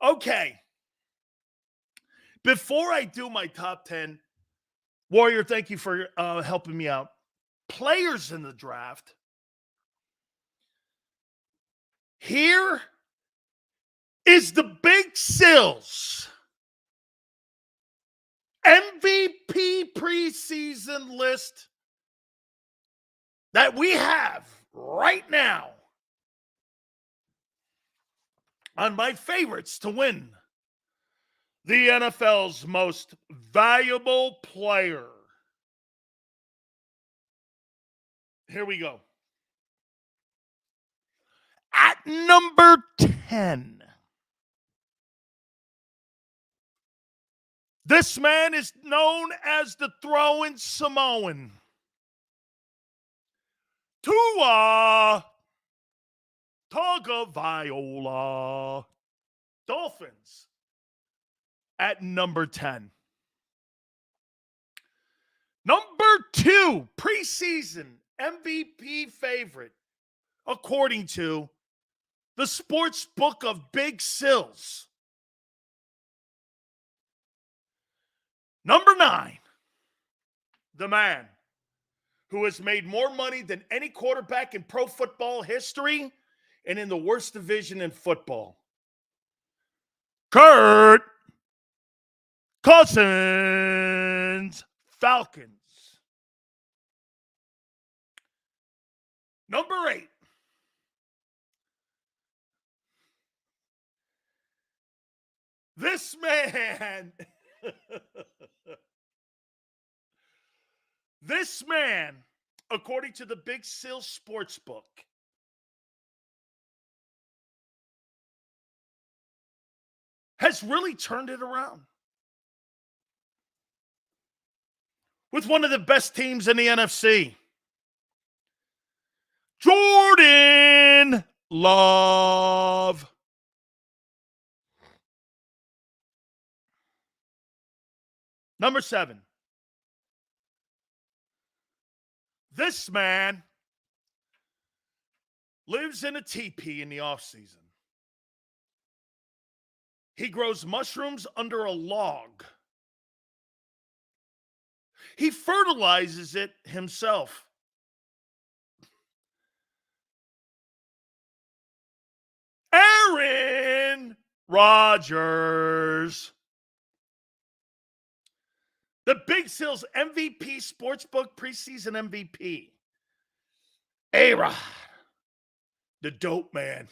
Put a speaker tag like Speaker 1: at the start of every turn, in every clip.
Speaker 1: Okay. Before I do my top 10, Warrior, thank you for helping me out. Players in the draft. Here is the Big Sills MVP preseason list that we have right now on my favorites to win the NFL's most valuable player. Here we go. At number 10, this man is known as the throwing Samoan. Tua Tagovailoa. Dolphins at number 10. Number 2, preseason MVP favorite, according to the sports book of Big Sills. Number 9, the man who has made more money than any quarterback in pro football history and in the worst division in football. Kirk Cousins, Falcons. Number 8, this man, according to the Big Sill Sportsbook, has really turned it around with one of the best teams in the NFC. Jordan Love. Number 7. This man lives in a teepee in the offseason. He grows mushrooms under a log. He fertilizes it himself. Aaron Rodgers. The Big Sills MVP Sportsbook preseason MVP. A-Rod. The dope man.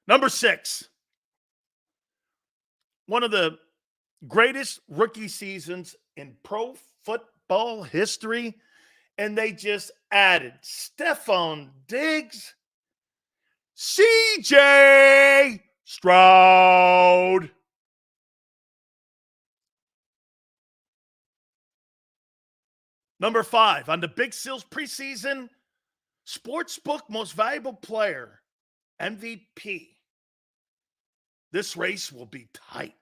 Speaker 1: Number 6. One of the greatest rookie seasons in pro football history. And they just added Stephon Diggs, CJ Stroud. Number 5, on the Big Sills preseason Sportsbook Most Valuable Player, MVP. This race will be tight.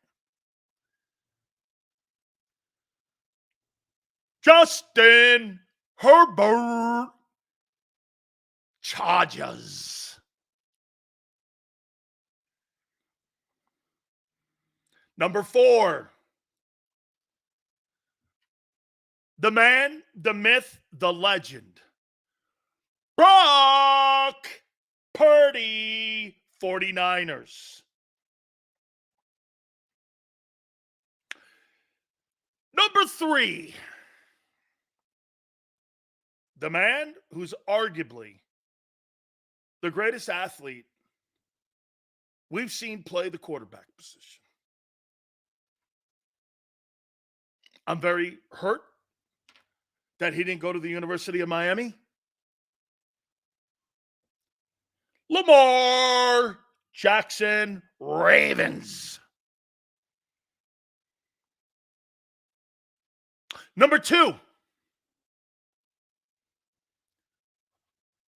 Speaker 1: Justin Herbert, Chargers. Number 4, the man, the myth, the legend, Brock Purdy, 49ers. Number 3, the man who's arguably the greatest athlete we've seen play the quarterback position. I'm very hurt that he didn't go to the University of Miami. Lamar Jackson, Ravens. Number 2,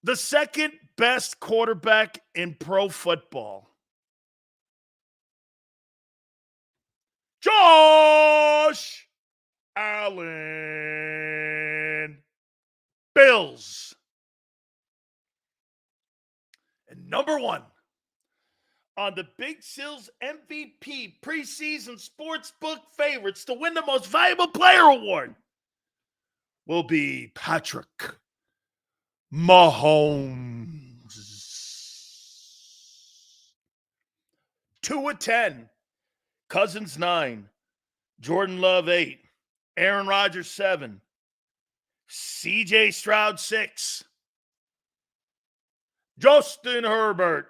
Speaker 1: the second best quarterback in pro football, Josh Allen, Bills. And number 1 on the Big Sil's MVP preseason sportsbook favorites to win the most valuable player award will be Patrick Mahomes. 2 of 10. Cousins 9. Jordan Love 8. Aaron Rodgers 7. CJ Stroud 6. Justin Herbert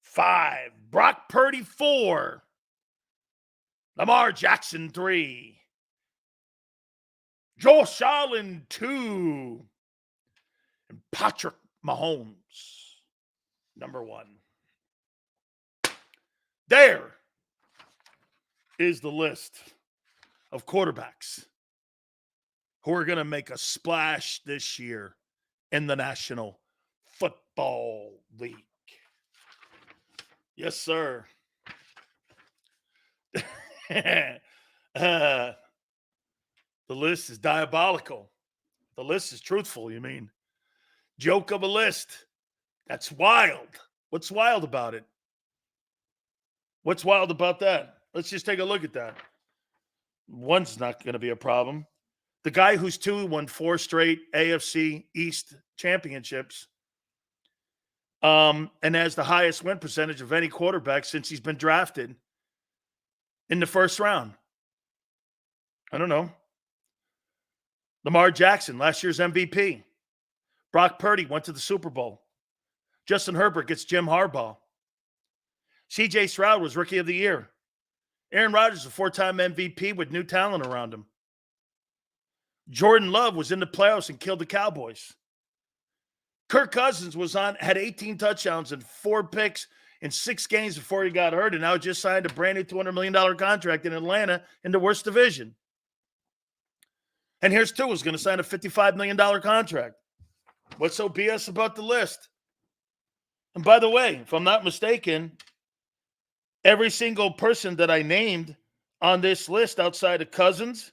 Speaker 1: 5. Brock Purdy 4. Lamar Jackson 3. Josh Allen 2. And Patrick Mahomes number 1. There is the list of quarterbacks who are going to make a splash this year in the National Football League. Yes, sir. The list is diabolical. The list is truthful, you mean? Joke of a list. That's wild. What's wild about it? What's wild about that? Let's just take a look at that. One's not going to be a problem. The guy who's 2 won 4 straight AFC East championships and has the highest win percentage of any quarterback since he's been drafted in the first round. I don't know. Lamar Jackson, last year's MVP. Brock Purdy went to the Super Bowl. Justin Herbert gets Jim Harbaugh. CJ Stroud was Rookie of the Year. Aaron Rodgers, a 4-time MVP with new talent around him. Jordan Love was in the playoffs and killed the Cowboys. Kirk Cousins had 18 touchdowns and 4 picks in 6 games before he got hurt, and now just signed a brand new $200 million contract in Atlanta in the worst division. And here's Tua, who's going to sign a $55 million contract. What's so BS about the list? And by the way, if I'm not mistaken, every single person that I named on this list outside of Cousins,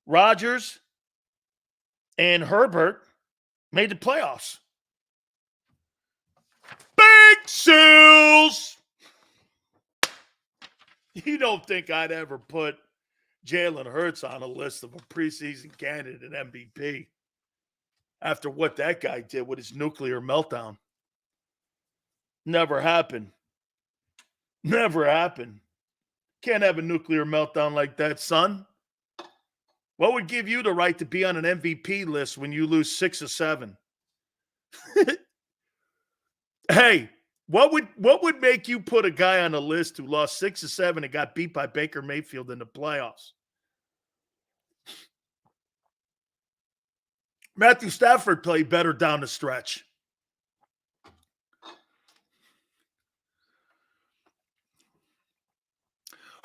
Speaker 1: Rodgers, and Herbert made the playoffs. Big Sills! You don't think I'd ever put Jalen Hurts on a list of a preseason candidate MVP after what that guy did with his nuclear meltdown. Never happened. Never happened. Can't have a nuclear meltdown like that, son. What would give you the right to be on an MVP list when you lose 6 or 7? Hey, what would make you put a guy on a list who lost 6 or 7 and got beat by Baker Mayfield in the playoffs? Matthew Stafford played better down the stretch.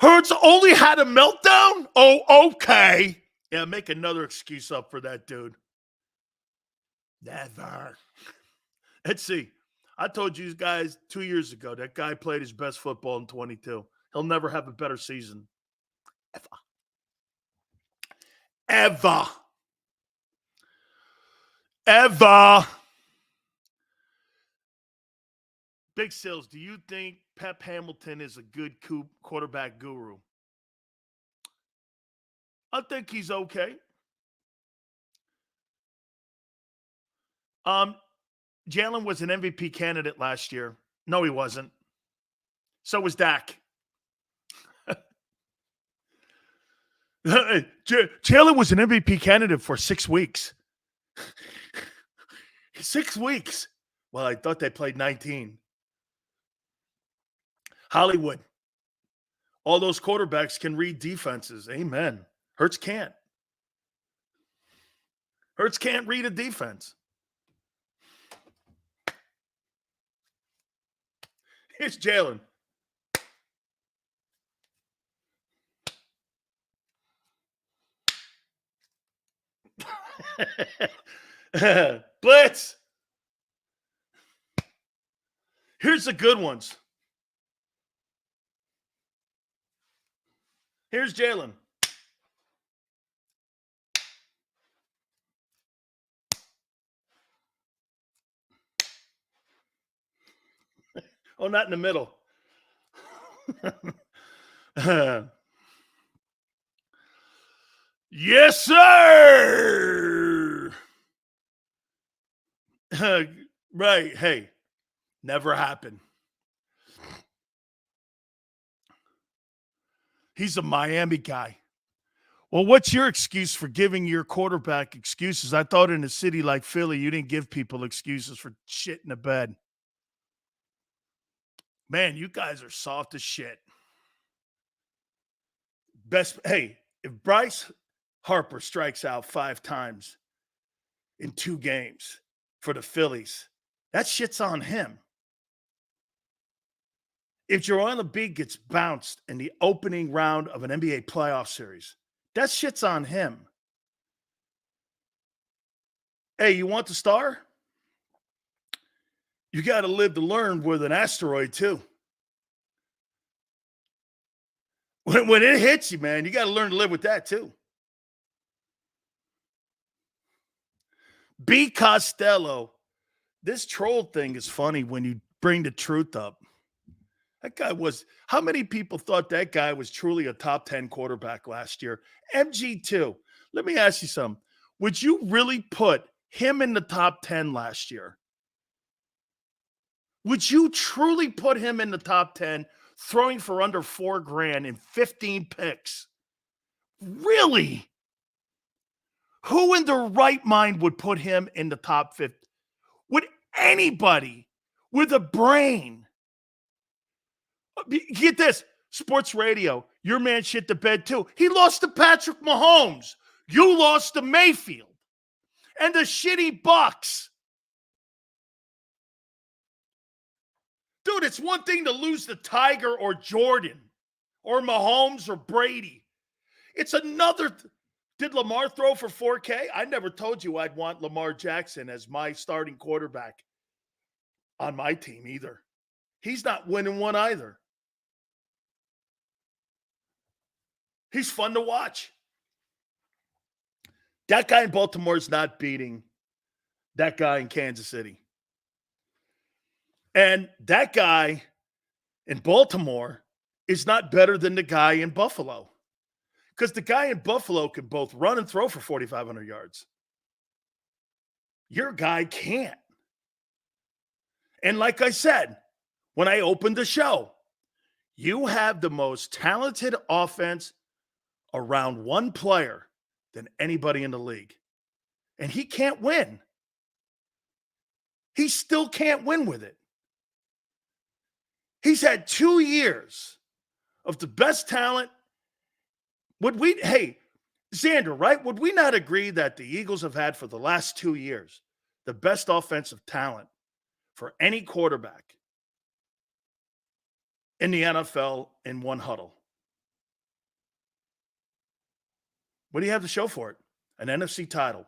Speaker 1: Hurts only had a meltdown? Oh, okay. Yeah, make another excuse up for that dude. Never. Let's see. I told you guys 2 years ago that guy played his best football in 22. He'll never have a better season. Ever. Big Sills, do you think Pep Hamilton is a good quarterback guru? I think he's okay. Jalen was an MVP candidate last year. No, he wasn't. So was Dak. Jalen was an MVP candidate for 6 weeks. 6 weeks. Well, I thought they played 19. Hollywood. All those quarterbacks can read defenses. Amen. Hurts can't. Hurts can't read a defense. Here's Jalen. Blitz. Here's the good ones. Here's Jalen. Oh, not in the middle. Yes, sir. Right. Hey, never happened. He's a Miami guy. Well, what's your excuse for giving your quarterback excuses? I thought in a city like Philly, you didn't give people excuses for shit in the bed. Man, you guys are soft as shit. Hey, if Bryce Harper strikes out 5 times in 2 games for the Phillies, that shit's on him. If Joel Embiid gets bounced in the opening round of an NBA playoff series, that shit's on him. Hey, you want the star? You got to live to learn with an asteroid, too. When it hits you, man, you got to learn to live with that, too. B. Costello. This troll thing is funny when you bring the truth up. That guy was, how many people thought that guy was truly a top 10 quarterback last year? MG2. Let me ask you something. Would you really put him in the top 10 last year? Would you truly put him in the top 10 throwing for under $4,000 and 15 picks? Really? Who in their right mind would put him in the top 50? Would anybody with a brain? Get this, sports radio, your man shit the bed too. He lost to Patrick Mahomes. You lost to Mayfield and the shitty Bucks. Dude, it's one thing to lose to Tiger or Jordan or Mahomes or Brady. It's another. Did Lamar throw for 4K? I never told you I'd want Lamar Jackson as my starting quarterback on my team either. He's not winning one either. He's fun to watch. That guy in Baltimore is not beating that guy in Kansas City. And that guy in Baltimore is not better than the guy in Buffalo. Because the guy in Buffalo can both run and throw for 4,500 yards. Your guy can't. And like I said, when I opened the show, you have the most talented offense around one player than anybody in the league. And he can't win. He still can't win with it. He's had 2 years of the best talent. Hey, Xander, right? Would we not agree that the Eagles have had for the last 2 years the best offensive talent for any quarterback in the NFL in one huddle? What do you have to show for it? An NFC title.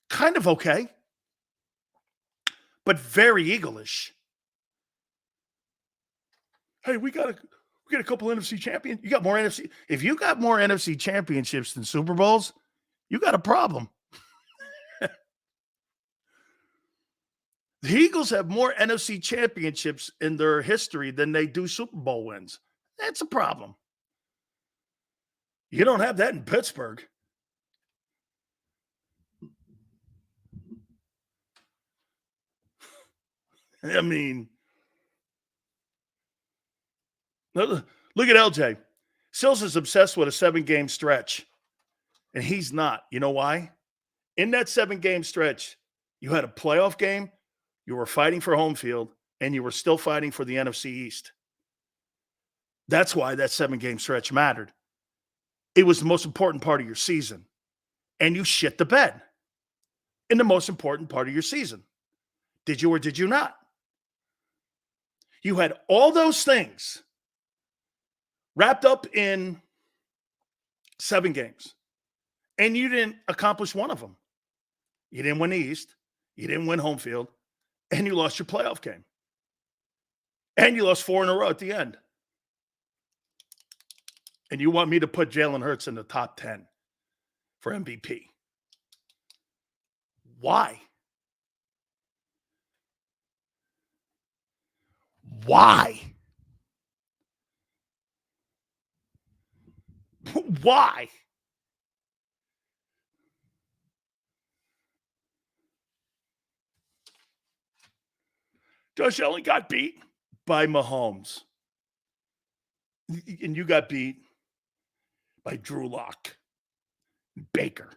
Speaker 1: Kind of okay, but very Eagle-ish. Hey, we got a couple NFC champions. You got more NFC. If you got more NFC championships than Super Bowls, you got a problem. The Eagles have more NFC championships in their history than they do Super Bowl wins. That's a problem. You don't have that in Pittsburgh. I mean, look at LJ. Sills is obsessed with a 7-game stretch, and he's not. You know why? In that 7-game stretch, you had a playoff game, you were fighting for home field, and you were still fighting for the NFC East. That's why that 7-game stretch mattered. It was the most important part of your season, and you shit the bed in the most important part of your season. Did you or did you not? You had all those things wrapped up in 7 games, and you didn't accomplish one of them. You didn't win the East, you didn't win home field, and you lost your playoff game. And you lost 4 in a row at the end. And you want me to put Jalen Hurts in the top 10 for MVP. Why? Why? Why? Josh Allen got beat by Mahomes. And you got beat by Drew Lock, Baker.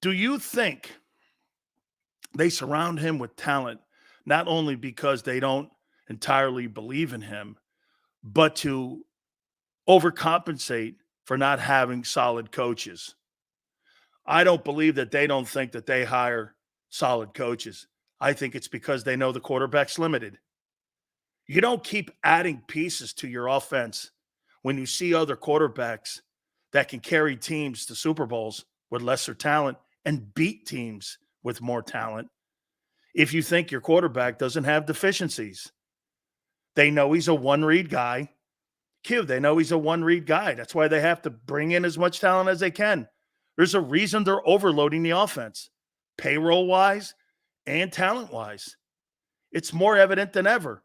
Speaker 1: Do you think they surround him with talent, not only because they don't entirely believe in him, but to overcompensate for not having solid coaches? I don't believe that they don't think that they hire solid coaches. I think it's because they know the quarterback's limited. You don't keep adding pieces to your offense when you see other quarterbacks that can carry teams to Super Bowls with lesser talent and beat teams with more talent if you think your quarterback doesn't have deficiencies. They know he's a one-read guy. They know he's a one-read guy. That's why they have to bring in as much talent as they can. There's a reason they're overloading the offense, payroll-wise and talent-wise. It's more evident than ever.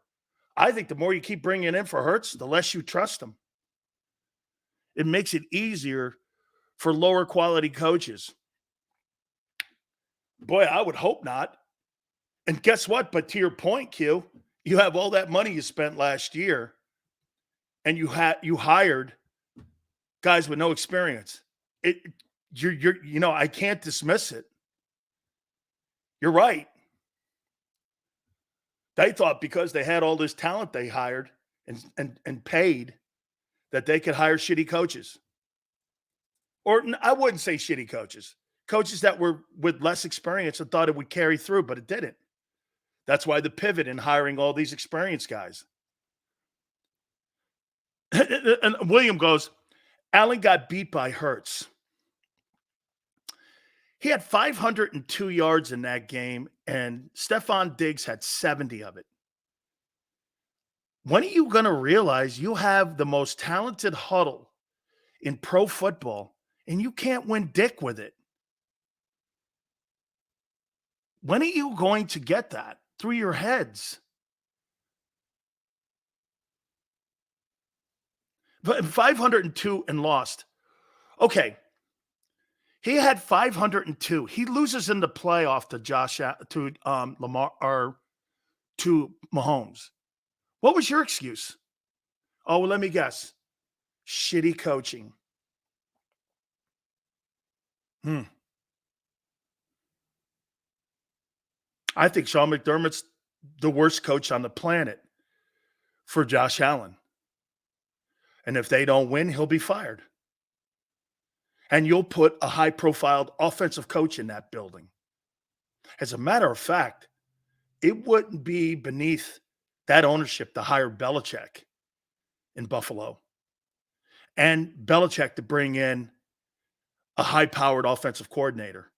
Speaker 1: I think the more you keep bringing in for Hurts, the less you trust him. It makes it easier for lower quality coaches. Boy, I would hope not. And guess what? But to your point, Q, you have all that money you spent last year, and you hired guys with no experience. I can't dismiss it. You're right. They thought because they had all this talent they hired and paid that they could hire shitty coaches. Or I wouldn't say shitty coaches. Coaches that were with less experience and thought it would carry through, but it didn't. That's why the pivot in hiring all these experienced guys. And William goes, Allen got beat by Hurts. He had 502 yards in that game, and Stephon Diggs had 70 of it. When are you going to realize you have the most talented huddle in pro football, and you can't win dick with it? When are you going to get that through your heads? But 502 and lost. Okay. He had 502. He loses in the playoff to Lamar or to Mahomes. What was your excuse? Oh, well, let me guess. Shitty coaching. I think Sean McDermott's the worst coach on the planet for Josh Allen. And if they don't win, he'll be fired. And you'll put a high-profile offensive coach in that building. As a matter of fact, it wouldn't be beneath that ownership to hire Belichick in Buffalo and Belichick to bring in a high-powered offensive coordinator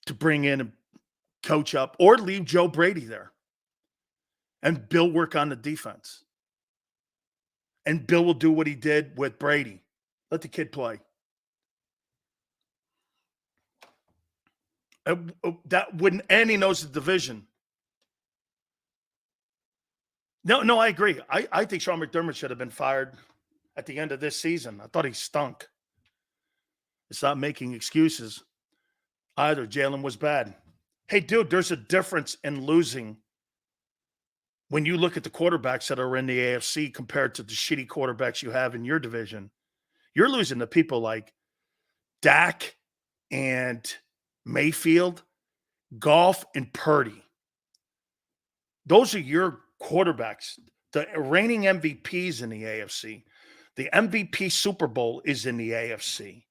Speaker 1: to bring in and coach up or leave Joe Brady there and Bill work on the defense. And Bill will do what he did with Brady. Let the kid play. That wouldn't, and he knows the division. No, I agree. I think Sean McDermott should have been fired at the end of this season. I thought he stunk. It's not making excuses either. Jalen was bad. Hey, dude, there's a difference in losing when you look at the quarterbacks that are in the AFC compared to the shitty quarterbacks you have in your division. You're losing to people like Dak and Mayfield, Goff, and Purdy. Those are your quarterbacks. The reigning MVPs in the AFC. The MVP Super Bowl is in the AFC.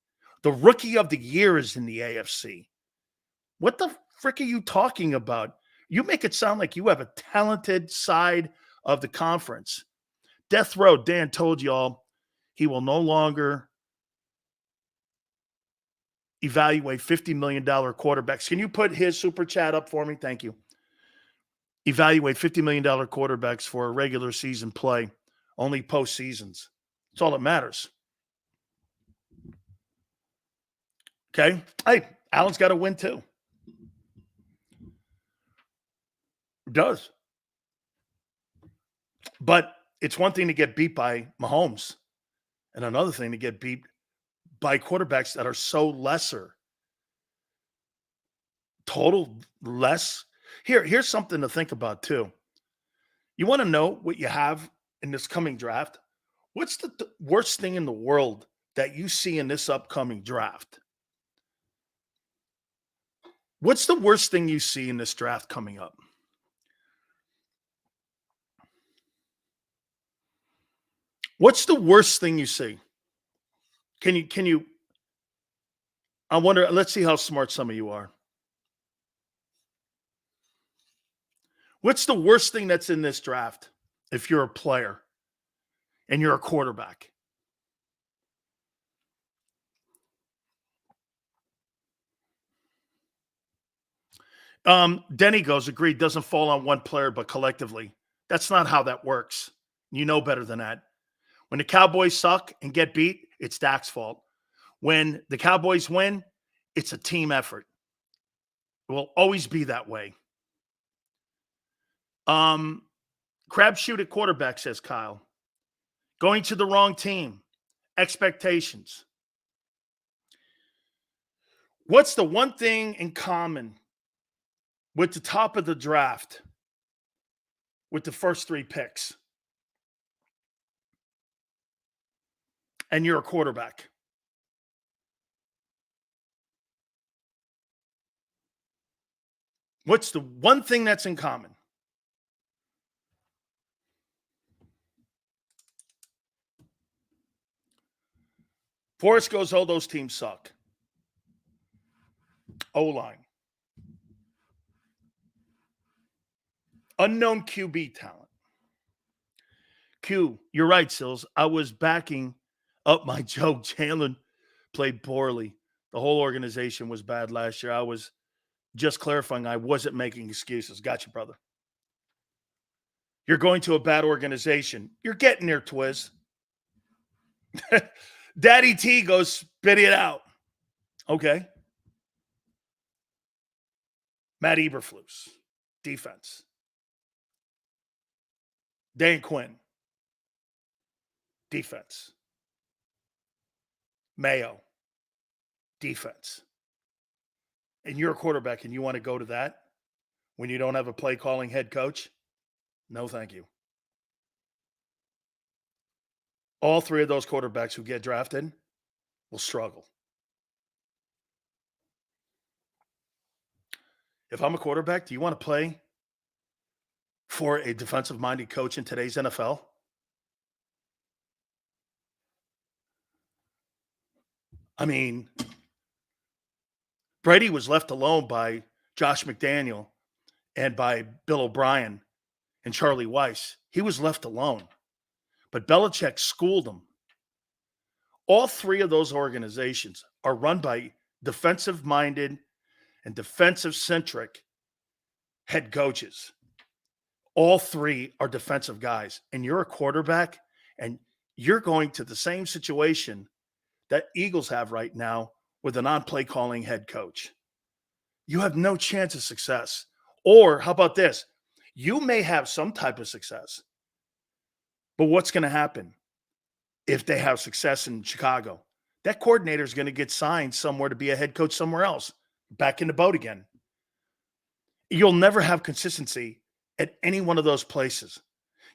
Speaker 1: The Rookie of the Year is in the AFC. What the frick are you talking about? You make it sound like you have a talented side of the conference. Death Row, Dan told y'all he will no longer evaluate $50 million quarterbacks. Can you put his super chat up for me? Thank you. Evaluate $50 million quarterbacks for a regular season play, only postseasons. That's all that matters. Okay? Hey, Allen's got to win too. It does. But it's one thing to get beat by Mahomes and another thing to get beat by quarterbacks that are so lesser, total less. Here's something to think about too. You want to know what you have in this coming draft? What's the worst thing in the world that you see in this upcoming draft? What's the worst thing you see in this draft coming up? What's the worst thing you see? Can you I wonder, let's see how smart some of you are. What's the worst thing that's in this draft if you're a player and you're a quarterback? Denny goes, agreed, doesn't fall on one player, but collectively. That's not how that works. You know better than that. When the Cowboys suck and get beat, it's Dak's fault. When the Cowboys win, it's a team effort. It will always be that way. Crapshoot at quarterback, says Kyle. Going to the wrong team. Expectations. What's the one thing in common with the top of the draft with the first 3 picks? And you're a quarterback. What's the one thing that's in common? Forrest goes, oh, those teams suck. O-line. Unknown QB talent. Q, you're right, Sills. I was backing up my joke. Jalen played poorly. The whole organization was bad last year. I was just clarifying I wasn't making excuses. Gotcha, brother. You're going to a bad organization. You're getting there, Twiz. Daddy T goes, spit it out. Okay. Matt Eberflus, defense. Dan Quinn, defense. Mayo, defense. And you're a quarterback and you want to go to that when you don't have a play calling head coach? No, thank you. All 3 of those quarterbacks who get drafted will struggle. If I'm a quarterback, do you want to play for a defensive-minded coach in today's NFL? I mean, Brady was left alone by Josh McDaniel and by Bill O'Brien and Charlie Weiss. He was left alone. But Belichick schooled him. All 3 of those organizations are run by defensive-minded and defensive-centric head coaches. All 3 are defensive guys. And you're a quarterback, and you're going to the same situation that Eagles have right now with a non-play calling head coach. You have no chance of success. Or how about this? You may have some type of success. But what's going to happen if they have success in Chicago? That coordinator is going to get signed somewhere to be a head coach somewhere else. Back in the boat again. You'll never have consistency at any one of those places.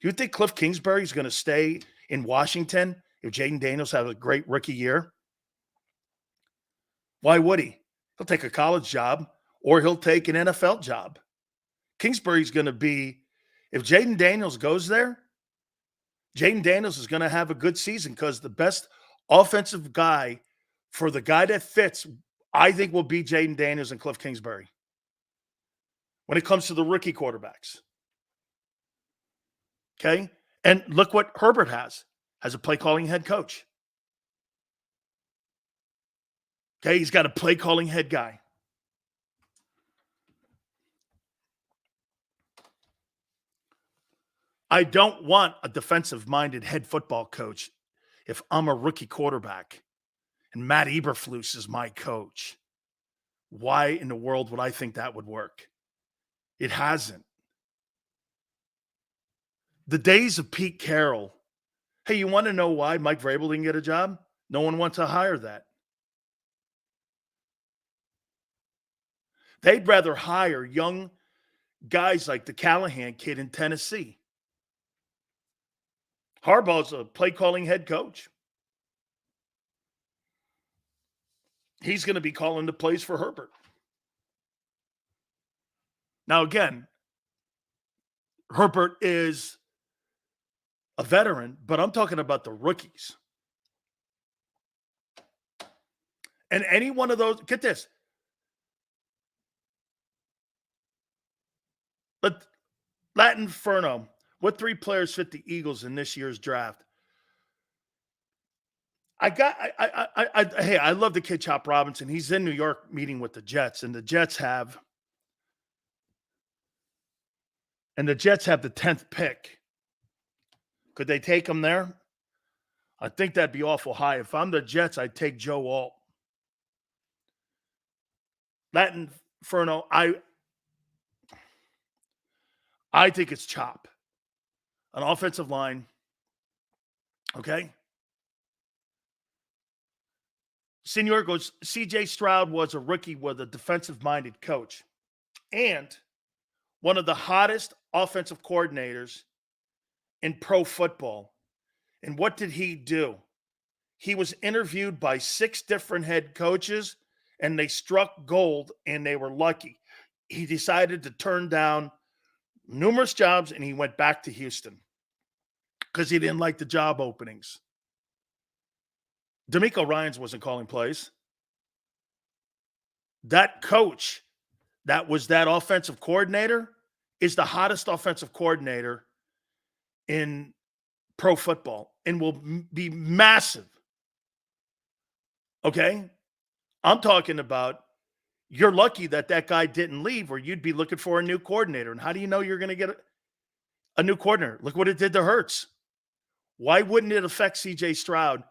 Speaker 1: You think Cliff Kingsbury is going to stay in Washington if Jaden Daniels has a great rookie year? Why would he? He'll take a college job or he'll take an NFL job. Kingsbury's going to be, if Jaden Daniels goes there, Jaden Daniels is going to have a good season because the best offensive guy for the guy that fits, I think, will be Jaden Daniels and Cliff Kingsbury when it comes to the rookie quarterbacks. Okay? And look what Herbert has a play-calling head coach. Okay? He's got a play-calling head guy. I don't want a defensive-minded head football coach if I'm a rookie quarterback and Matt Eberflus is my coach. Why in the world would I think that would work? It hasn't. The days of Pete Carroll. Hey, you want to know why Mike Vrabel didn't get a job? No one wants to hire that. They'd rather hire young guys like the Callahan kid in Tennessee. Harbaugh's a play calling head coach. He's going to be calling the plays for Herbert. Now, again, Herbert is a veteran, but I'm talking about the rookies. And any one of those, get this. But Latin Inferno, what 3 players fit the Eagles in this year's draft? Hey, I love the kid Chop Robinson. He's in New York meeting with the Jets, and the Jets have the 10th pick. Could they take him there? I think that'd be awful high. If I'm the Jets, I'd take Joe Alt. Latin Inferno, I think it's Chop. An offensive line. Okay? Senior goes, C.J. Stroud was a rookie with a defensive-minded coach and one of the hottest offensive coordinators in pro football. And what did he do? He was interviewed by 6 different head coaches, and they struck gold, and they were lucky. He decided to turn down numerous jobs, and he went back to Houston because he didn't like the job openings. D'Amico Ryans wasn't calling plays. That coach that was that offensive coordinator is the hottest offensive coordinator in pro football and will be massive. Okay? I'm talking about you're lucky that guy didn't leave, or you'd be looking for a new coordinator. And how do you know you're going to get a new coordinator? Look what it did to Hurts. Why wouldn't it affect C.J. Stroud?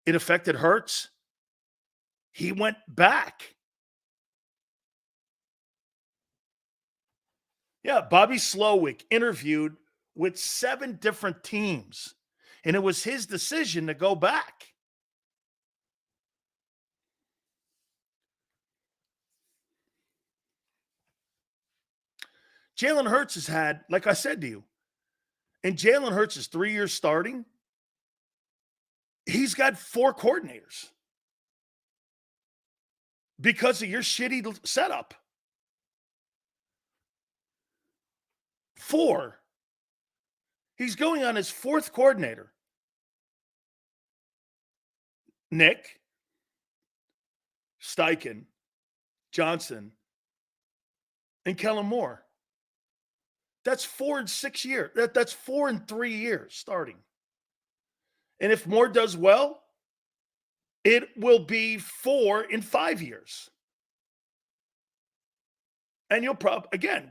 Speaker 1: It affected Hurts. He went back. Yeah, Bobby Slowick interviewed with 7 different teams, and it was his decision to go back. Jalen Hurts has had, like I said to you, and Jalen Hurts is 3 years starting. He's got 4 coordinators because of your shitty setup. 4. He's going on his 4th coordinator. Nick, Steichen, Johnson, and Kellen Moore. That's 4 in 6 years. That's 4 in 3 years starting. And if Moore does well, it will be 4 in 5 years. And you'll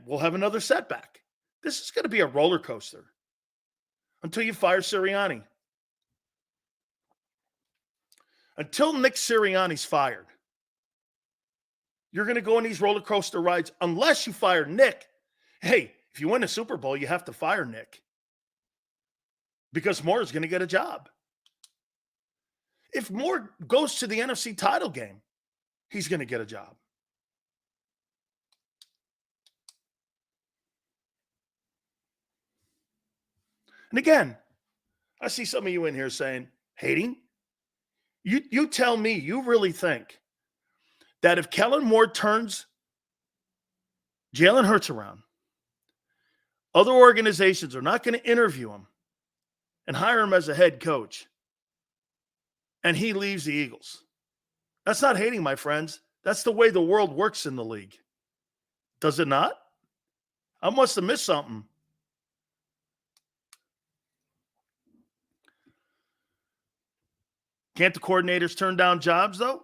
Speaker 1: we'll have another setback. This is going to be a roller coaster until you fire Sirianni. Until Nick Sirianni's fired, you're going to go on these roller coaster rides unless you fire Nick. Hey, if you win a Super Bowl, you have to fire Nick because Moore is going to get a job. If Moore goes to the NFC title game, he's going to get a job. And again, I see some of you in here saying, hating. You tell me, you really think that if Kellen Moore turns Jalen Hurts around, other organizations are not going to interview him and hire him as a head coach, and he leaves the Eagles? That's not hating, my friends. That's the way the world works in the league. Does it not? I must have missed something. Can't the coordinators turn down jobs, though?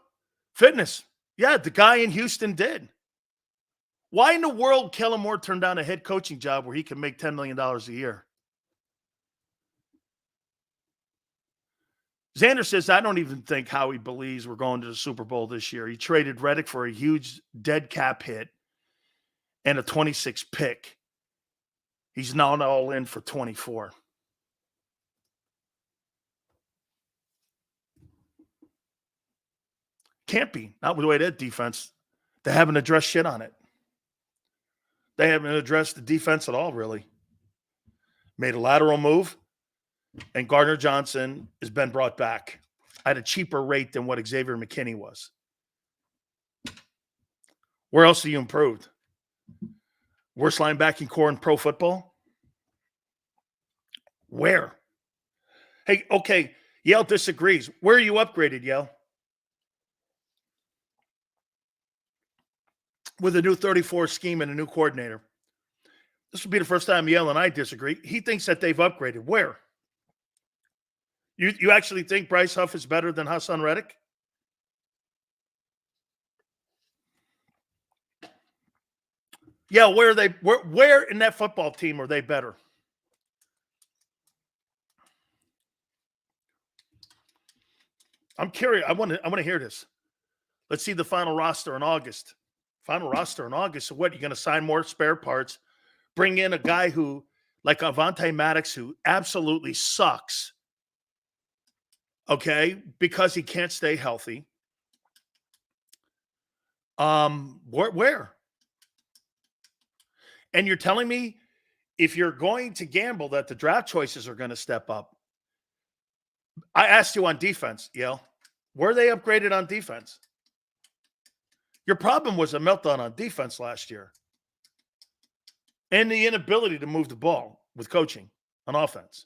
Speaker 1: Fitness. Yeah, the guy in Houston did. Why in the world Kellen Moore turned down a head coaching job where he can make $10 million a year? Xander says, I don't even think Howie believes we're going to the Super Bowl this year. He traded Reddick for a huge dead cap hit and a 26 pick. He's now all in for 24. Can't be. Not with the way that defense. They haven't addressed shit on it. They haven't addressed the defense at all, really. Made a lateral move, and Gardner Johnson has been brought back at a cheaper rate than what Xavier McKinney was. Where else have you improved? Worst linebacking core in pro football? Where? Hey, okay, Yale disagrees. Where are you upgraded, Yale? With a new 34 scheme and a new coordinator. This will be the first time Yale and I disagree. He thinks that they've upgraded. Where? You actually think Bryce Huff is better than Hassan Reddick? Yeah, where are they? Where in that football team are they better? I'm curious. I want to hear this. Let's see the final roster in August. Final roster in August. So what? You're going to sign more spare parts? Bring in a guy who, like Avonte Maddox, who absolutely sucks. Okay, because he can't stay healthy. Where? And you're telling me if you're going to gamble that the draft choices are going to step up. I asked you on defense, Yale. Were they upgraded on defense? Your problem was a meltdown on defense last year. And the inability to move the ball with coaching on offense.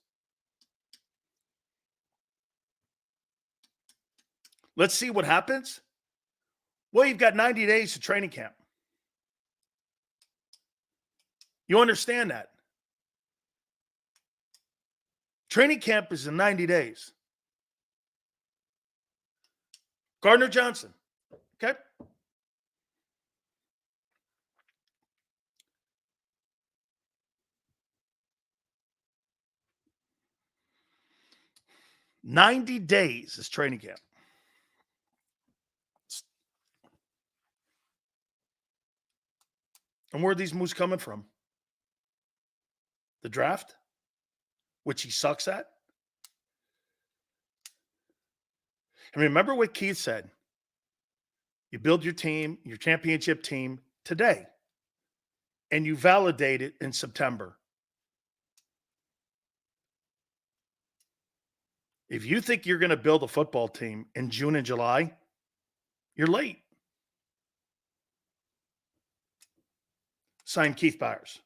Speaker 1: Let's see what happens. Well, you've got 90 days to training camp. You understand that? Training camp is in 90 days. Gardner Johnson. Okay. "90 days is training camp." And where are these moves coming from? The draft, which he sucks at. And remember what Keith said. You build your team, your championship team today, and you validate it in September. If you think you're going to build a football team in June and July, you're late. Sign Keith Byers.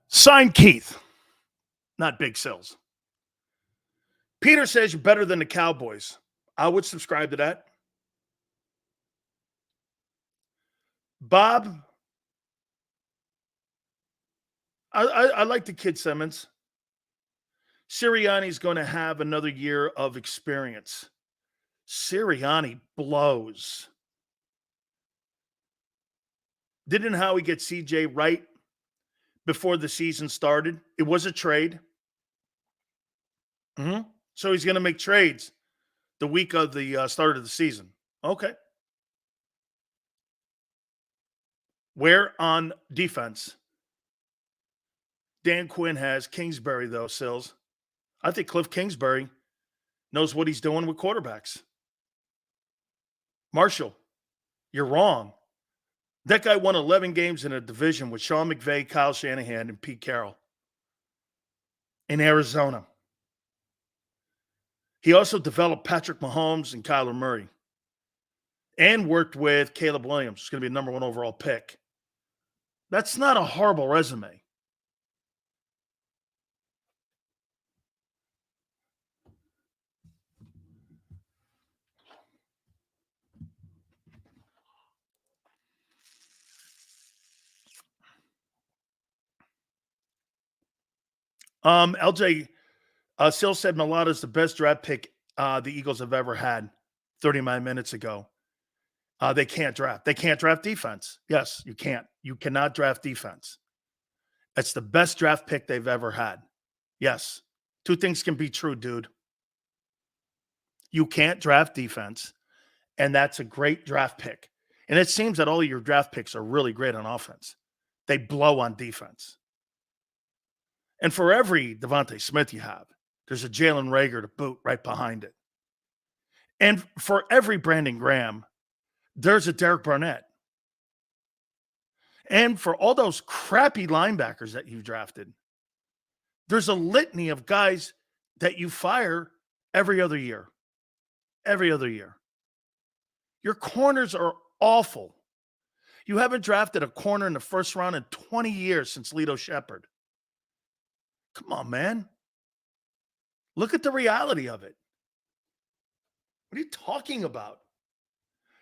Speaker 1: Sign Keith, not Big Sills. Peter says you're better than the Cowboys. I would subscribe to that. Bob, I like the kid Simmons. Sirianni's going to have another year of experience. Sirianni blows. Didn't Howie get CJ right before the season started? It was a trade. So he's going to make trades the week of the start of the season. Okay. Where on defense? Dan Quinn has Kingsbury, though, Sills. I think Cliff Kingsbury knows what he's doing with quarterbacks. Marshall, you're wrong. That guy won 11 games in a division with Sean McVay, Kyle Shanahan, and Pete Carroll in Arizona. He also developed Patrick Mahomes and Kyler Murray and worked with Caleb Williams, who's going to be a number 1 overall pick. That's not a horrible resume. LJ Sill said Malata is the best draft pick the Eagles have ever had 39 minutes ago. They can't draft. They can't draft defense. Yes, you can't. You cannot draft defense. That's the best draft pick they've ever had. Yes. Two things can be true, dude. You can't draft defense, and that's a great draft pick. And it seems that all your draft picks are really great on offense. They blow on defense. And for every Devontae Smith you have, there's a Jalen Rager to boot right behind it. And for every Brandon Graham, there's a Derek Barnett. And for all those crappy linebackers that you've drafted, there's a litany of guys that you fire every other year. Every other year. Your corners are awful. You haven't drafted a corner in the first round in 20 years since Lito Shepherd. Come on, man. Look at the reality of it. What are you talking about?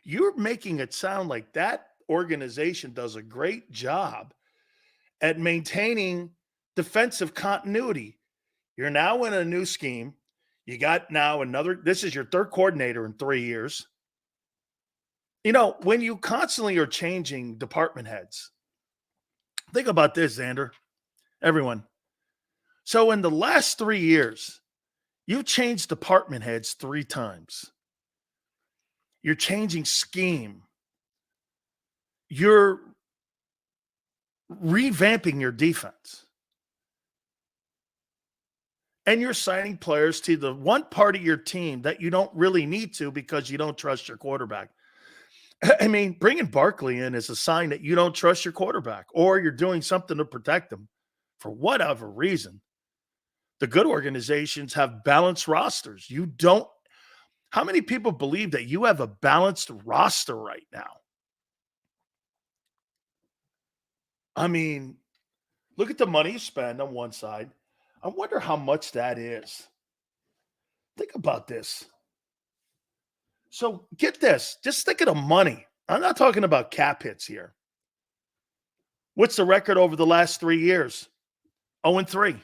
Speaker 1: You're making it sound like that organization does a great job at maintaining defensive continuity. You're now in a new scheme. You got now this is your third coordinator in 3 years. You know, when you constantly are changing department heads, think about this, Xander, everyone. So in the last 3 years, you've changed department heads 3 times. You're changing scheme. You're revamping your defense. And you're signing players to the one part of your team that you don't really need to because you don't trust your quarterback. I mean, bringing Barkley in is a sign that you don't trust your quarterback or you're doing something to protect him for whatever reason. The good organizations have balanced rosters. You don't. How many people believe that you have a balanced roster right now? I mean, look at the money you spend on one side. I wonder how much that is. Think about this. So get this. Just think of the money. I'm not talking about cap hits here. What's the record over the last 3 years? 0-3.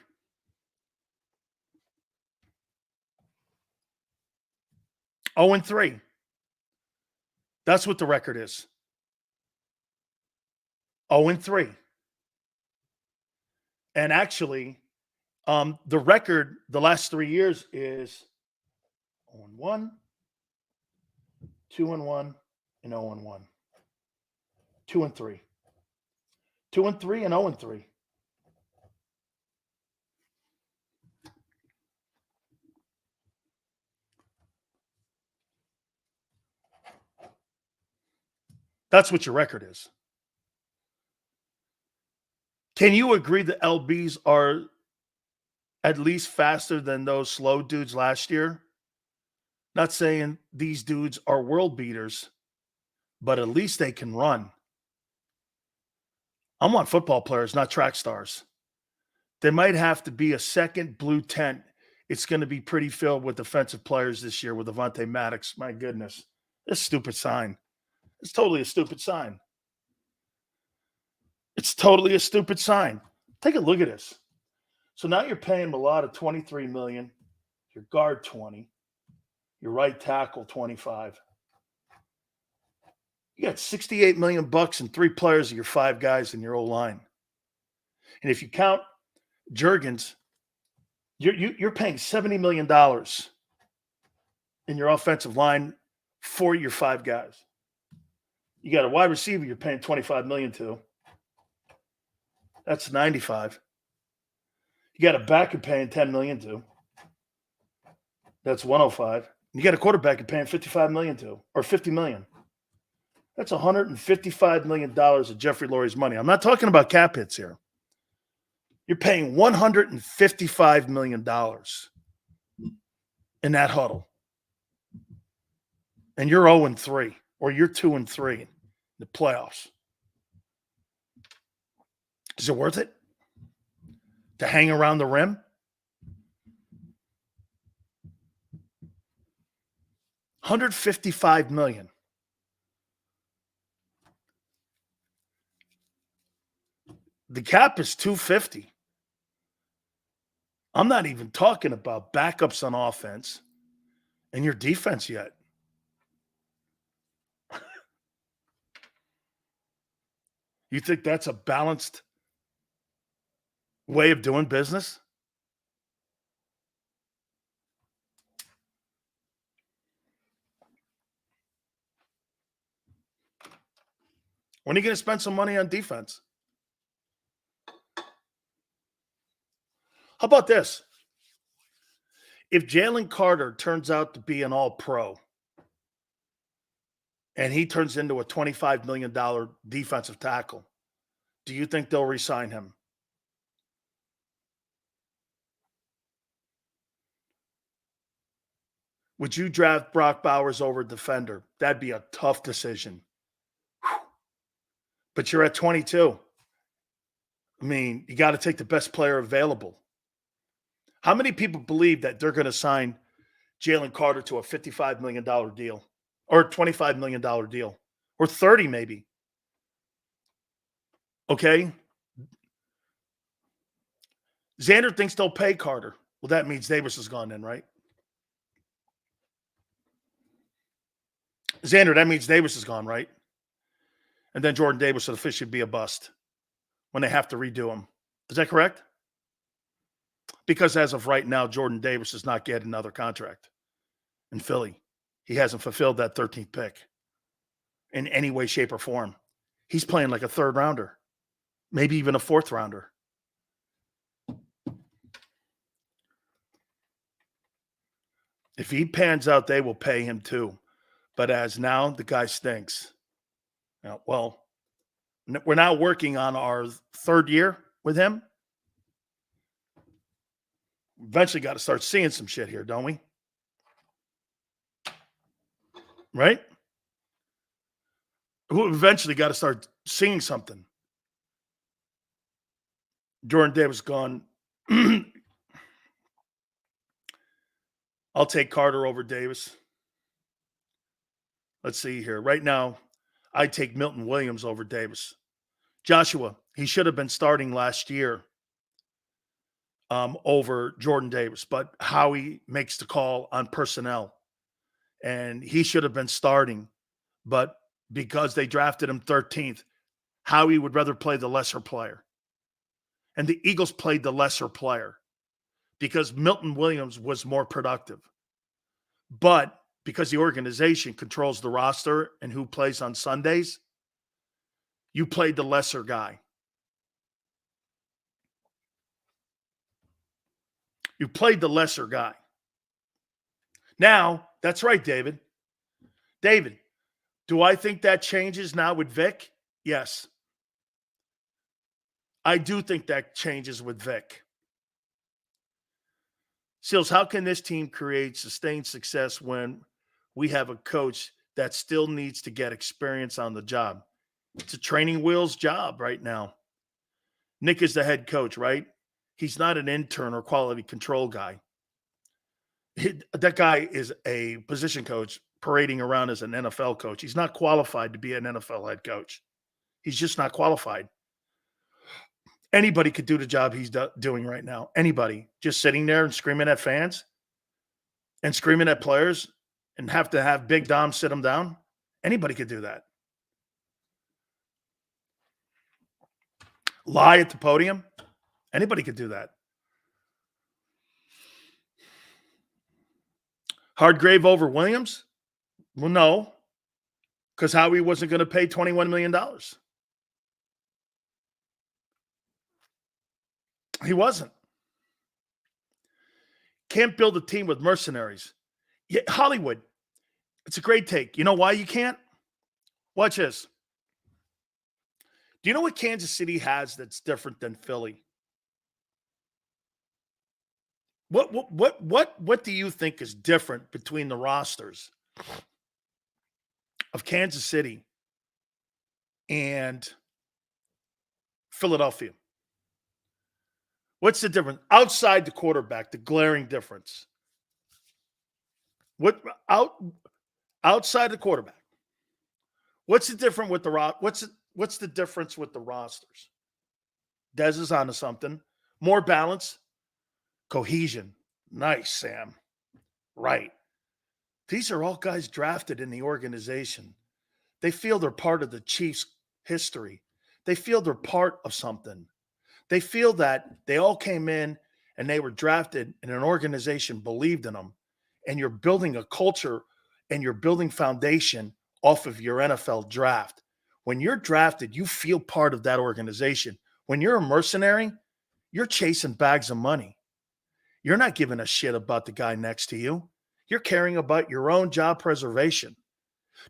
Speaker 1: Oh, and 3. That's what the record is. 0-3. And actually, the record the last 3 years is 0-1, 2-1, and 0-1. 2-3. 2-3 and 0-3. That's what your record is. Can you agree that LBs are at least faster than those slow dudes last year? Not saying these dudes are world beaters, but at least they can run. I want football players, not track stars. They might have to be a second blue tent. It's going to be pretty filled with defensive players this year with Avonte Maddox. My goodness. This stupid sign. It's totally a stupid sign. It's totally a stupid sign. Take a look at this. So now you're paying Mulata $23 million, your guard $20, your right tackle $25. You got $68 million and 3 players of your 5 guys in your O-line. And if you count Juergens, you're paying $70 million in your offensive line for your 5 guys. You got a wide receiver you're paying $25 million to. That's 95. You got a back you're paying $10 million to. That's 105. You got a quarterback you're paying $55 million to, or $50 million. That's $155 million of Jeffrey Lurie's money. I'm not talking about cap hits here. You're paying $155 million in that huddle. And you're 0-3, or you're 2-3 in the playoffs. Is it worth it to hang around the rim? $155 million. The cap is $250. I'm not even talking about backups on offense and your defense yet. You think that's a balanced way of doing business? When are you going to spend some money on defense? How about this? If Jalen Carter turns out to be an all-pro and he turns into a $25 million defensive tackle, do you think they'll re-sign him? Would you draft Brock Bowers over defender? That'd be a tough decision. Whew. But you're at 22. I mean, you got to take the best player available. How many people believe that they're going to sign Jalen Carter to a $55 million deal or $25 million deal or 30 maybe? Okay. Xander thinks they'll pay Carter. Well, that means Davis is gone then, right? Xander, that means Davis is gone, right? And then Jordan Davis will officially be a bust when they have to redo him. Is that correct? Because as of right now, Jordan Davis does not get another contract in Philly. He hasn't fulfilled that 13th pick in any way, shape, or form. He's playing like a third rounder, maybe even a fourth rounder. If he pans out, they will pay him too. But as now, the guy stinks. Now, well, we're now working on our third year with him. Eventually got to start seeing some shit here, don't we? Right? We eventually got to start seeing something. Jordan Davis gone. I'll take Carter over Davis. Let's see here. Right now, I take Milton Williams over Davis. Joshua, he should have been starting last year over Jordan Davis, but Howie makes the call on personnel. And he should have been starting, but because they drafted him 13th, Howie would rather play the lesser player. And the Eagles played the lesser player because Milton Williams was more productive. But because the organization controls the roster and who plays on Sundays, you played the lesser guy. You played the lesser guy. Now, that's right, David. David, do I think that changes now with Vic? Yes. I do think that changes with Vic. Seals, how can this team create sustained success when we have a coach that still needs to get experience on the job? It's a training wheels job right now. Nick is the head coach, right? He's not an intern or quality control guy. That guy is a position coach parading around as an NFL coach. He's not qualified to be an NFL head coach. He's just not qualified. Anybody could do the job he's doing right now. Anybody. Just sitting there and screaming at fans and screaming at players and have to have Big Dom sit them down. Anybody could do that. Lie at the podium. Anybody could do that. Hardgrave over Williams? Well, no, because Howie wasn't going to pay $21 million. He wasn't. Can't build a team with mercenaries. Yeah, Hollywood, it's a great take. You know why you can't? Watch this. Do you know what Kansas City has that's different than Philly? What do you think is different between the rosters of Kansas City and Philadelphia? What's the difference outside the quarterback? The glaring difference. Outside the quarterback? What's the difference with the what's the difference with the rosters? Dez is onto something. More balance. Cohesion. Nice, Sam. Right. These are all guys drafted in the organization. They feel they're part of the Chiefs' history. They feel they're part of something. They feel that they all came in and they were drafted and an organization believed in them. And you're building a culture and you're building foundation off of your NFL draft When you're drafted, you feel part of that organization. When you're a mercenary, you're chasing bags of money. You're not giving a shit about the guy next to you. You're caring about your own job preservation.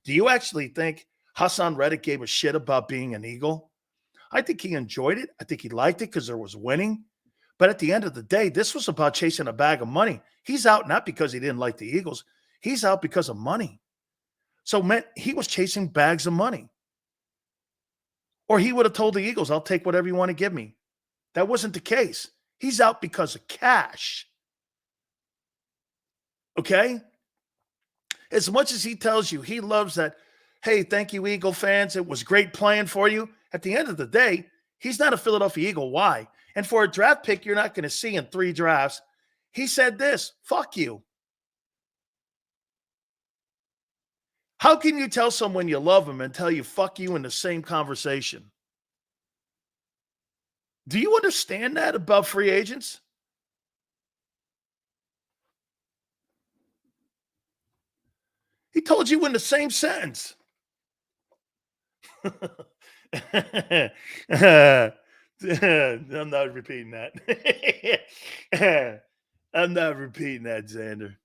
Speaker 1: Do you actually think Hassan Reddick gave a shit about being an Eagle? I think he enjoyed it. I think he liked it because there was winning. But at the end of the day, this was about chasing a bag of money. He's out not because he didn't like the Eagles. He's out because of money. So he was chasing bags of money. Or he would have told the Eagles, I'll take whatever you want to give me. That wasn't the case. He's out because of cash. Okay? As much as he tells you he loves that, hey, thank you, Eagle fans. It was great playing for you. At the end of the day, he's not a Philadelphia Eagle. Why? And for a draft pick you're not going to see in 3 drafts, he said this, fuck you. How can you tell someone you love them and tell you fuck you in the same conversation? Do you understand that about free agents? He told you in the same sentence. I'm not repeating that. I'm not repeating that, Xander.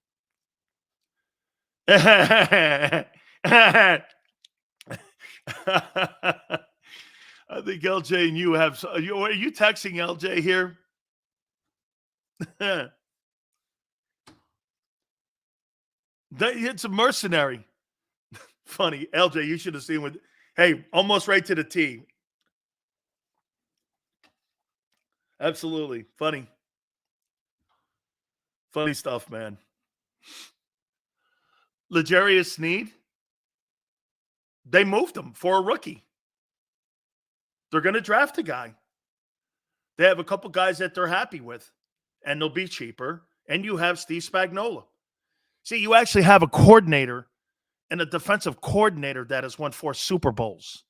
Speaker 1: I think LJ and you have. Are you texting LJ here? It's a mercenary. Funny. LJ, you should have seen what. Hey, almost right to the T. Absolutely. Funny. Funny stuff, man. L'Jarius Sneed, they moved him for a rookie. They're going to draft a guy. They have a couple guys that they're happy with, and they'll be cheaper. And you have Steve Spagnuolo. See, you actually have a coordinator and a defensive coordinator that has won 4 Super Bowls.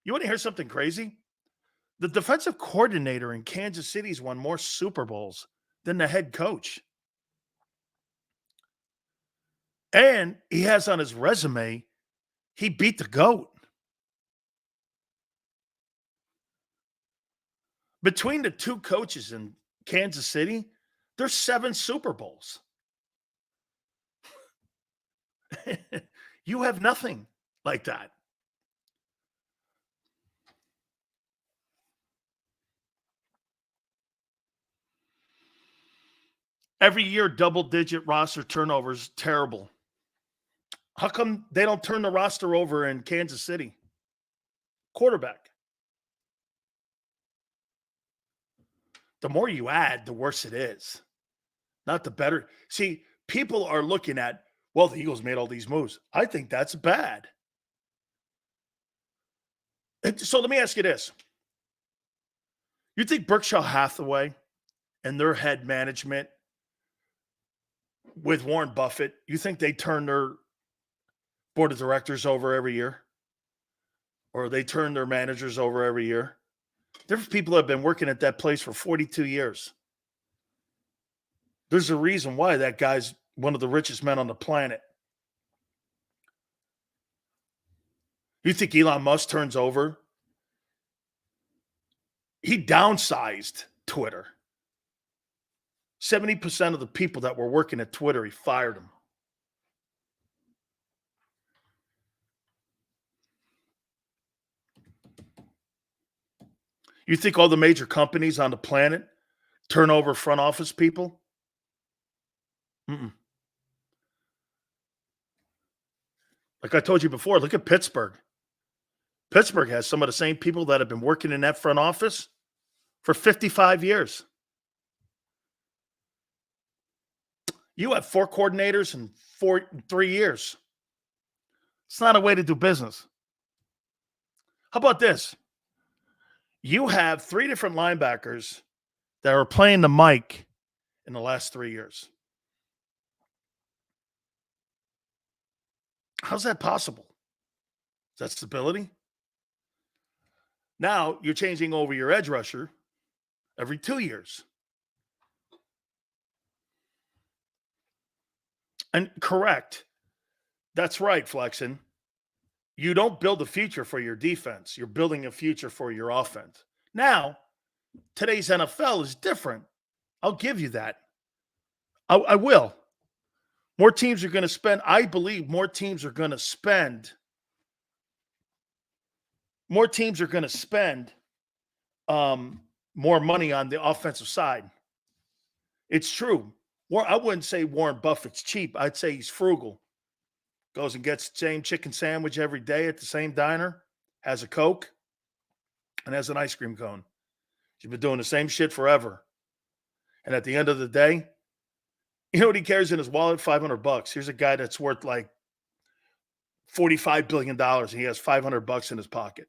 Speaker 1: You want to hear something crazy? The defensive coordinator in Kansas City's won more Super Bowls than the head coach. And he has on his resume, he beat the GOAT. Between the 2 coaches in Kansas City, there's 7 Super Bowls. You have nothing like that. Every year, double-digit roster turnover is terrible. How come they don't turn the roster over in Kansas City? Quarterback. The more you add, the worse it is. Not the better. See, people are looking at, well, the Eagles made all these moves. I think that's bad. So let me ask you this. You think Berkshire Hathaway and their head management with Warren Buffett, you think they turn their board of directors over every year? Or they turn their managers over every year? There's people that have been working at that place for 42 years. There's a reason why that guy's one of the richest men on the planet. You think Elon Musk turns over? He downsized Twitter. 70% of the people that were working at Twitter, he fired them. You think all the major companies on the planet turn over front office people? Mm-mm. Like I told you before, look at Pittsburgh. Pittsburgh has some of the same people that have been working in that front office for 55 years. You have 4 coordinators in 3 years. It's not a way to do business. How about this? You have 3 different linebackers that are playing the mic in the last 3 years. How's that possible? Is that stability? Now you're changing over your edge rusher every 2 years. And correct. That's right, Flexen. You don't build a future for your defense. You're building a future for your offense. Now, today's NFL is different. I'll give you that. I will. More teams are going to spend. I believe more teams are going to spend. More teams are going to spend more money on the offensive side. It's true. I wouldn't say Warren Buffett's cheap. I'd say he's frugal. Goes and gets the same chicken sandwich every day at the same diner, has a Coke, and has an ice cream cone. He's been doing the same shit forever. And at the end of the day, you know what he carries in his wallet? $500. Here's a guy that's worth like $45 billion, and he has $500 in his pocket.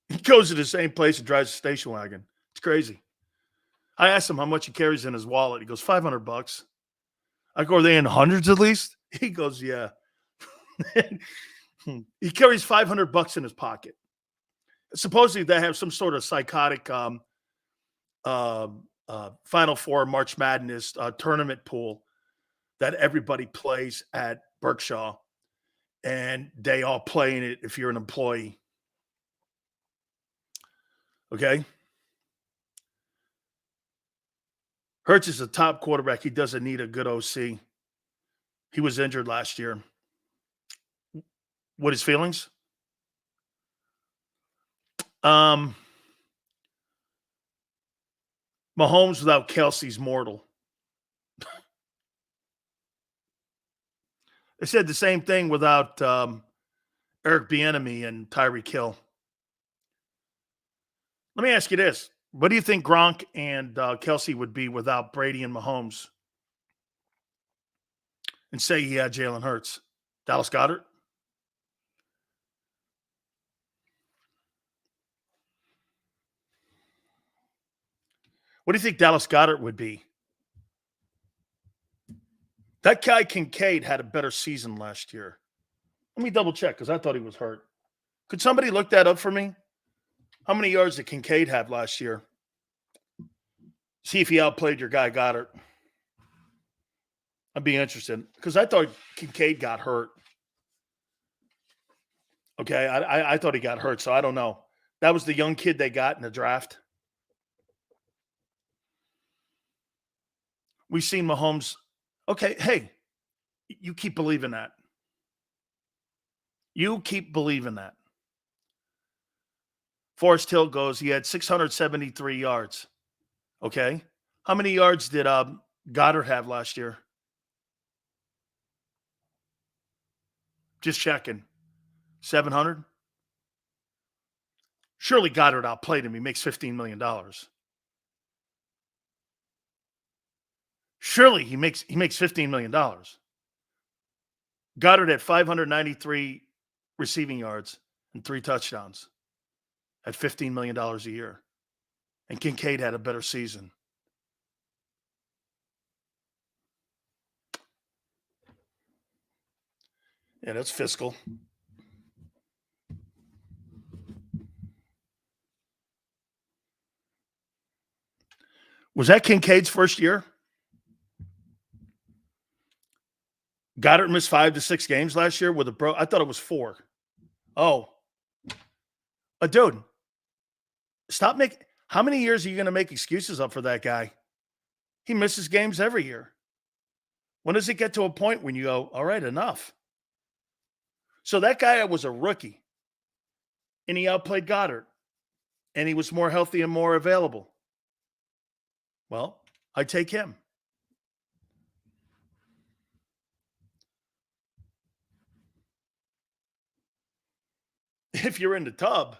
Speaker 1: He goes to the same place and drives a station wagon. It's crazy. I asked him how much he carries in his wallet. He goes, $500. I go, are they in hundreds at least? He goes, yeah. He carries $500 in his pocket. Supposedly they have some sort of psychotic Final Four March Madness tournament pool that everybody plays at Berkshire, and they all play in it if you're an employee. Okay? Hurts is a top quarterback. He doesn't need a good OC. He was injured last year. What his feelings? Mahomes without Kelsey's mortal. They said the same thing without Eric Bieniemy and Tyreek Hill. Let me ask you this. What do you think Gronk and Kelsey would be without Brady and Mahomes? And say he had Jalen Hurts. Dallas Goedert? What do you think Dallas Goedert would be? That guy Kincaid had a better season last year. Let me double check because I thought he was hurt. Could somebody look that up for me? How many yards did Kincaid have last year? See if he outplayed your guy Goddard. I'd be interested because I thought Kincaid got hurt. Okay, I thought he got hurt, so I don't know. That was the young kid they got in the draft. We've seen Mahomes. Okay, hey, you keep believing that. You keep believing that. Forrest Hill goes, he had 673 yards. Okay. How many yards did Goddard have last year? Just checking. 700? Surely Goddard outplayed him. He makes $15 million. Surely he makes $15 million. Goddard had 593 receiving yards and 3 touchdowns at $15 million a year. And Kincaid had a better season. Yeah, that's fiscal. Was that Kincaid's first year? Goddard missed 5 to 6 games last year with a I thought it was 4. Oh. Dude, stop making. How many years are you going to make excuses up for that guy? He misses games every year. When does it get to a point when you go, all right, enough? So that guy was a rookie, and he outplayed Goddard, and he was more healthy and more available. Well, I take him. If you're in the tub,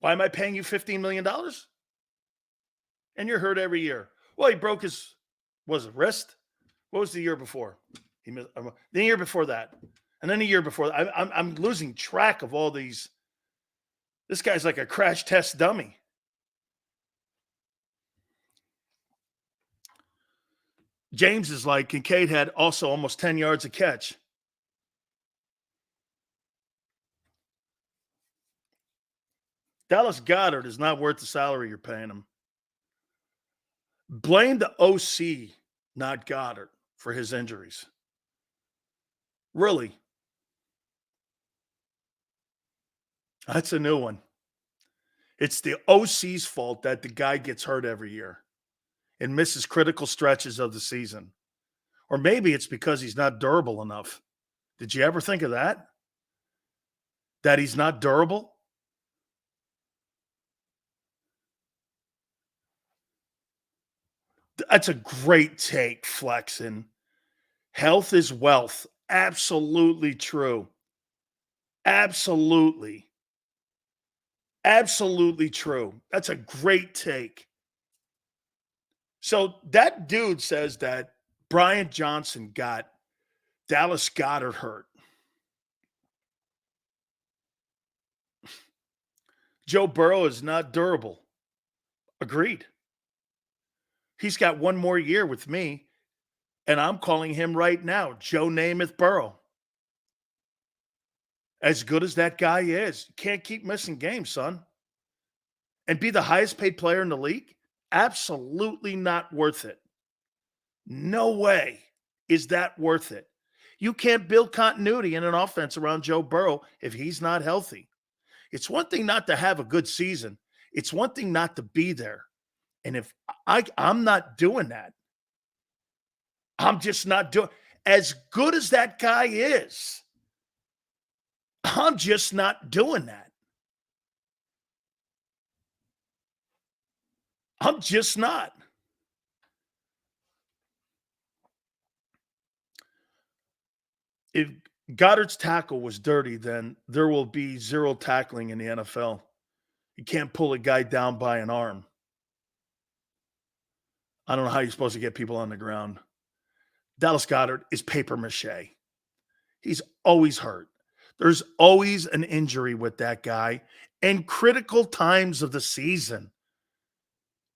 Speaker 1: why am I paying you $15 million? And you're hurt every year. Well, he broke his, wrist? What was the year before? The year before that. And then the year before that. I'm losing track of all these. This guy's like a crash test dummy. James is like, Kincaid had also almost 10 yards a catch. Dallas Goedert is not worth the salary you're paying him. Blame the OC, not Goddard, for his injuries. Really? That's a new one. It's the OC's fault that the guy gets hurt every year and misses critical stretches of the season. Or maybe it's because he's not durable enough. Did you ever think of that? That he's not durable? That's a great take, Flexen. Health is wealth. Absolutely true. Absolutely. Absolutely true. That's a great take. So that dude says that Brian Johnson got Dallas Goedert hurt. Joe Burrow is not durable. Agreed. He's got one more year with me, and I'm calling him right now Joe Namath Burrow. As good as that guy is, you can't keep missing games, son. And be the highest paid player in the league? Absolutely not worth it. No way is that worth it. You can't build continuity in an offense around Joe Burrow if he's not healthy. It's one thing not to have a good season. It's one thing not to be there. And if I'm not doing that, I'm just not doing as good as that guy is. I'm just not doing that. I'm just not. If Goddard's tackle was dirty, then there will be zero tackling in the NFL. You can't pull a guy down by an arm. I don't know how you're supposed to get people on the ground. Dallas Goedert is paper mache. He's always hurt. There's always an injury with that guy in critical times of the season.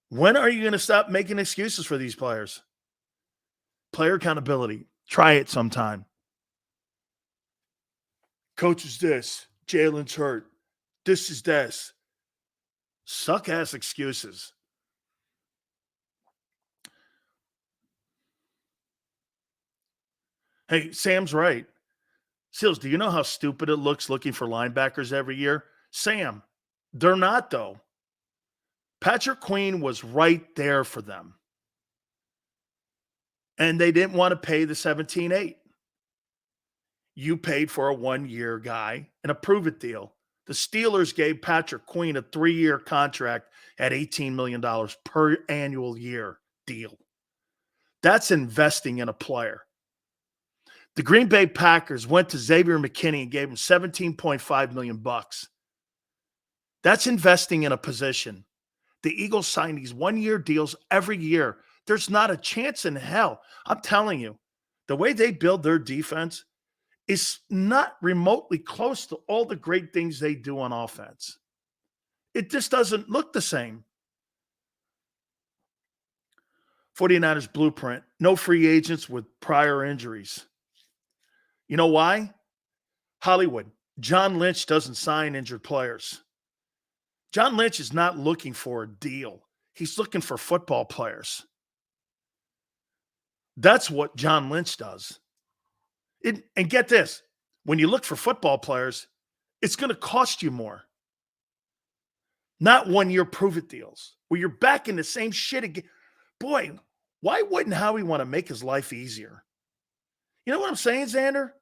Speaker 1: When are you going to stop making excuses for these players? Player accountability. Try it sometime. Coach is this. Jalen's hurt. This is this. Suck ass excuses. Hey, Sam's right. Seals, do you know how stupid it looks looking for linebackers every year? Sam, they're not, though. Patrick Queen was right there for them. And they didn't want to pay the 17.8. You paid for a 1-year guy and a prove it deal. The Steelers gave Patrick Queen a 3-year contract at $18 million per annual year deal. That's investing in a player. The Green Bay Packers went to Xavier McKinney and gave him $17.5 million. That's investing in a position. The Eagles sign these 1-year deals every year. There's not a chance in hell. I'm telling you, the way they build their defense is not remotely close to all the great things they do on offense. It just doesn't look the same. 49ers blueprint, no free agents with prior injuries. You know why? Hollywood. John Lynch doesn't sign injured players. John Lynch is not looking for a deal. He's looking for football players. That's what John Lynch does. And get this, when you look for football players, it's going to cost you more. Not 1-year prove-it deals where you're back in the same shit again. Boy, why wouldn't Howie want to make his life easier? You know what I'm saying, Xander?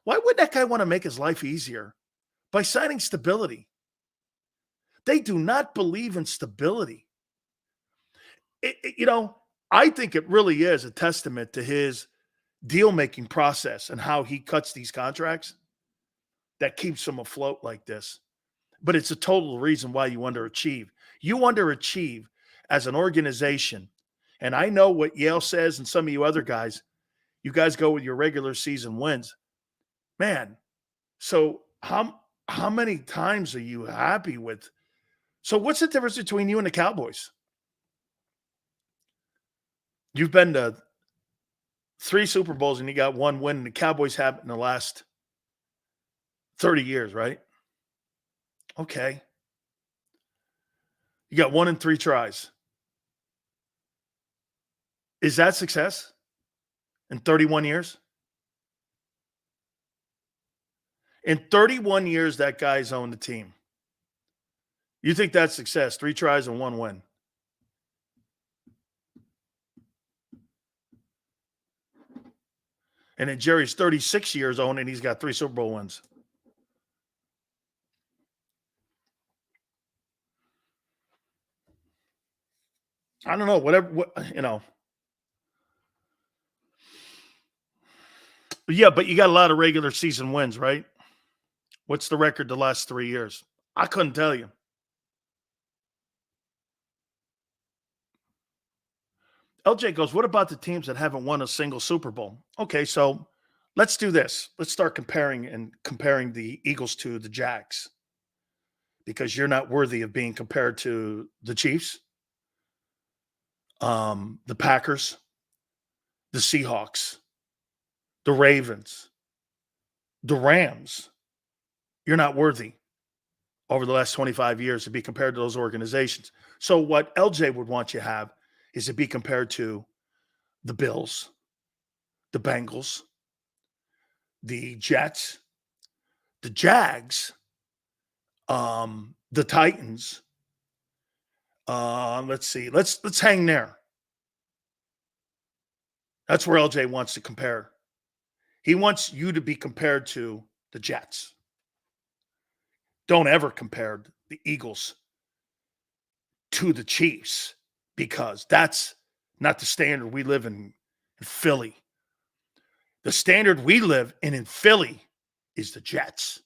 Speaker 1: Why would that guy want to make his life easier? By signing stability. They do not believe in stability. I think it really is a testament to his deal-making process and how he cuts these contracts that keeps him afloat like this. But it's a total reason why you underachieve. You underachieve as an organization. And I know what Yale says and some of you other guys, you guys go with your regular season wins. Man, so how many times are you happy with? So what's the difference between you and the Cowboys? You've been to 3 Super Bowls and you got 1 win, and the Cowboys have it in the last 30 years, right? Okay. You got 1 in 3 tries. Is that success in 31 years? In 31 years, that guy's owned the team. You think that's success? 3 tries and 1 win. And then Jerry's 36 years old, and he's got 3 Super Bowl wins. I don't know, whatever, you know. Yeah, but you got a lot of regular season wins, right? What's the record the last 3 years? I couldn't tell you. LJ goes, what about the teams that haven't won a single Super Bowl? Okay, so let's do this. Let's start comparing the Eagles to the Jags, because you're not worthy of being compared to the Chiefs, the Packers, the Seahawks, the Ravens, the Rams. You're not worthy over the last 25 years to be compared to those organizations. So what LJ would want you to have is to be compared to the Bills, the Bengals, the Jets, the Jags, the Titans. Let's see. Let's hang there. That's where LJ wants to compare. He wants you to be compared to the Jets. Don't ever compare the Eagles to the Chiefs, because that's not the standard we live in Philly. The standard we live in Philly is the Jets.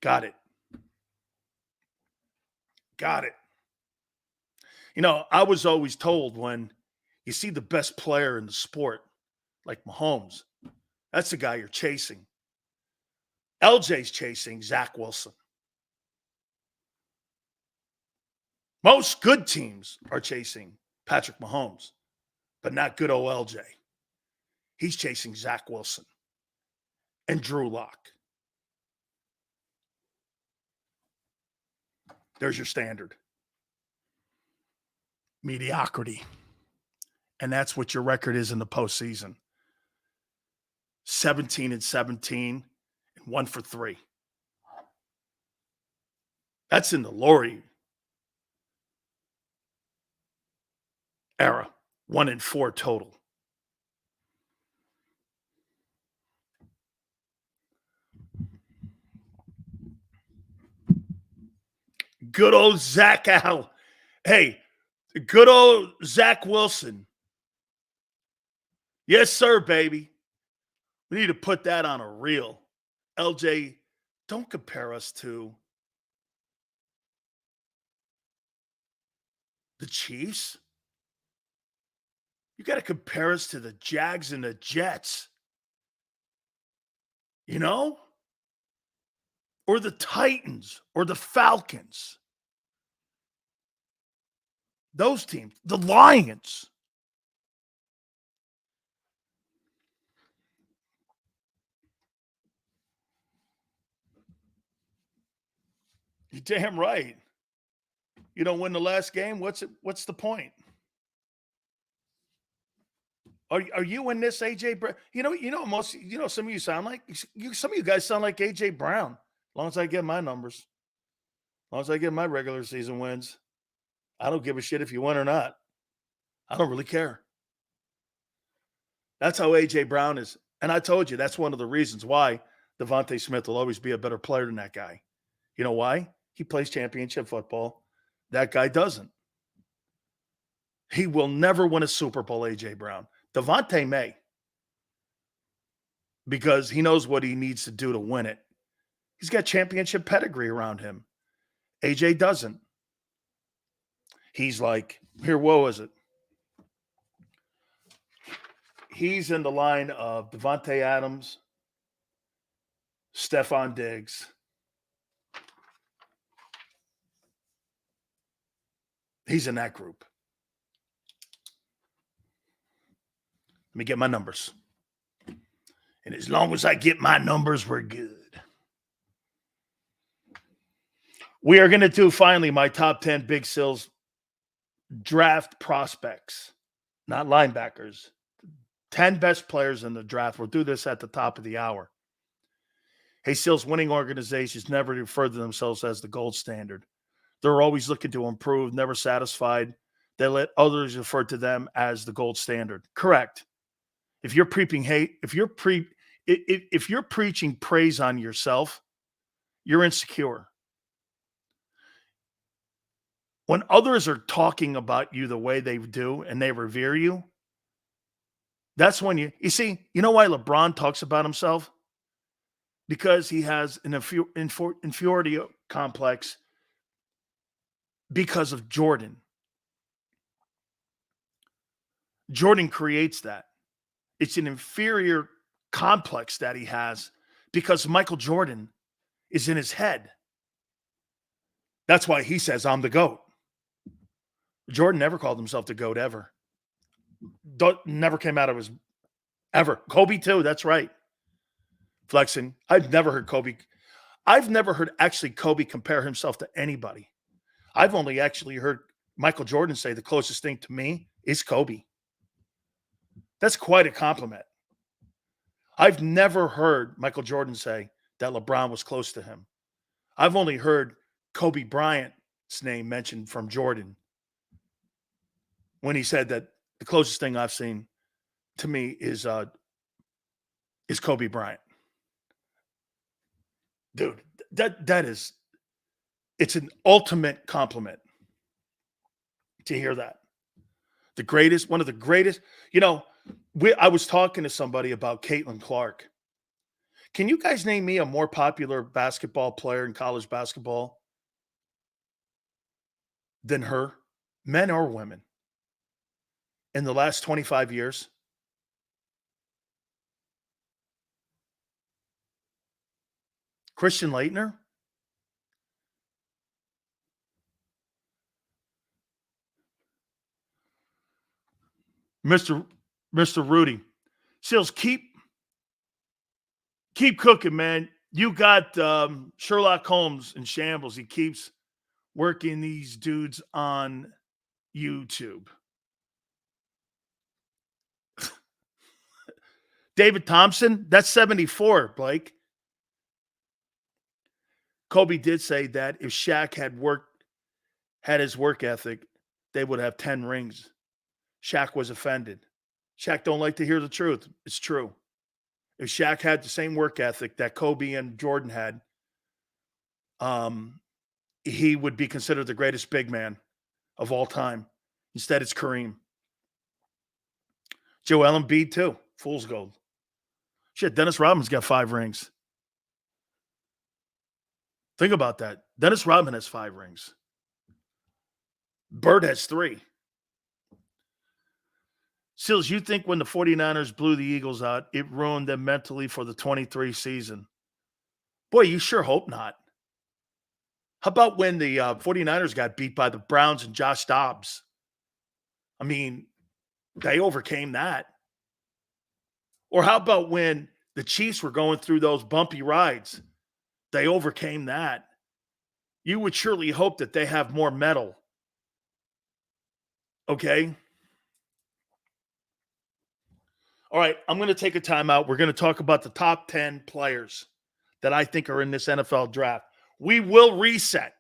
Speaker 1: Got it. Got it. You know, I was always told, when you see the best player in the sport, like Mahomes, that's the guy you're chasing. LJ's chasing Zach Wilson. Most good teams are chasing Patrick Mahomes, but not good old LJ. He's chasing Zach Wilson and Drew Lock. There's your standard. Mediocrity. And that's what your record is in the postseason. 17-17 and 1 for 3. That's in the Laurie era. 1-4 total. Good old Zach Al. Hey, good old Zach Wilson. Yes, sir, baby. We need to put that on a reel. LJ, don't compare us to the Chiefs. You got to compare us to the Jags and the Jets. You know? Or the Titans or the Falcons. Those teams. The Lions. You're damn right. You don't win the last game, what's the point? Are you in this, AJ Brown? Some of you sound like some of you guys sound like AJ Brown. As long as I get my numbers, as long as I get my regular season wins, I don't give a shit if you win or not. I don't really care. That's how AJ Brown is. And I told you, that's one of the reasons why Devontae Smith will always be a better player than that guy. You know why? He plays championship football. That guy doesn't. He will never win a Super Bowl, AJ Brown. Devontae may, because he knows what he needs to do to win it. He's got championship pedigree around him. AJ doesn't. He's like, what was it? He's in the line of Devontae Adams, Stephon Diggs. He's in that group. Let me get my numbers. And as long as I get my numbers, we're good. We are going to do finally my top 10 Big Sills draft prospects, not linebackers. 10 best players in the draft. We'll do this at the top of the hour. Hey, Seals, winning organizations never refer to themselves as the gold standard. They're always looking to improve, never satisfied. They let others refer to them as the gold standard. Correct. If you're preaching hate, if you're preaching praise on yourself, you're insecure. When others are talking about you the way they do and they revere you, that's when you see, you know why LeBron talks about himself? Because he has an inferiority complex because of Jordan. Jordan creates that. It's an inferior complex that he has because Michael Jordan is in his head. That's why he says, I'm the GOAT. Jordan never called himself the GOAT ever. Never came out of his ever. Kobe too, that's right. Flexing. I've never heard actually Kobe compare himself to anybody. I've only actually heard Michael Jordan say the closest thing to me is Kobe. That's quite a compliment. I've never heard Michael Jordan say that LeBron was close to him. I've only heard Kobe Bryant's name mentioned from Jordan when he said that the closest thing I've seen to me is Kobe Bryant. Dude, it's an ultimate compliment to hear that. The greatest, one of the greatest, I was talking to somebody about Caitlin Clark. Can you guys name me a more popular basketball player in college basketball than her, men or women, in the last 25 years? Christian Laettner? Mr. Rudy. Seals, keep cooking, man. You got Sherlock Holmes in shambles. He keeps working these dudes on YouTube. David Thompson, that's 74, Blake. Kobe did say that if Shaq had his work ethic, they would have 10 rings. Shaq was offended. Shaq don't like to hear the truth. It's true. If Shaq had the same work ethic that Kobe and Jordan had, he would be considered the greatest big man of all time. Instead, it's Kareem. Joel Embiid, too. Fool's gold. Shit, Dennis Rodman's got 5 rings. Think about that. Dennis Rodman has 5 rings. Bird has 3. Seals, you think when the 49ers blew the Eagles out, it ruined them mentally for the 23 season? Boy, you sure hope not. How about when the 49ers got beat by the Browns and Josh Dobbs? I mean, they overcame that. Or how about when the Chiefs were going through those bumpy rides? They overcame that. You would surely hope that they have more metal. Okay? All right, I'm going to take a timeout. We're going to talk about the top 10 players that I think are in this NFL draft. We will reset.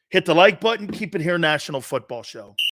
Speaker 1: Hit the like button. Keep it here, National Football Show.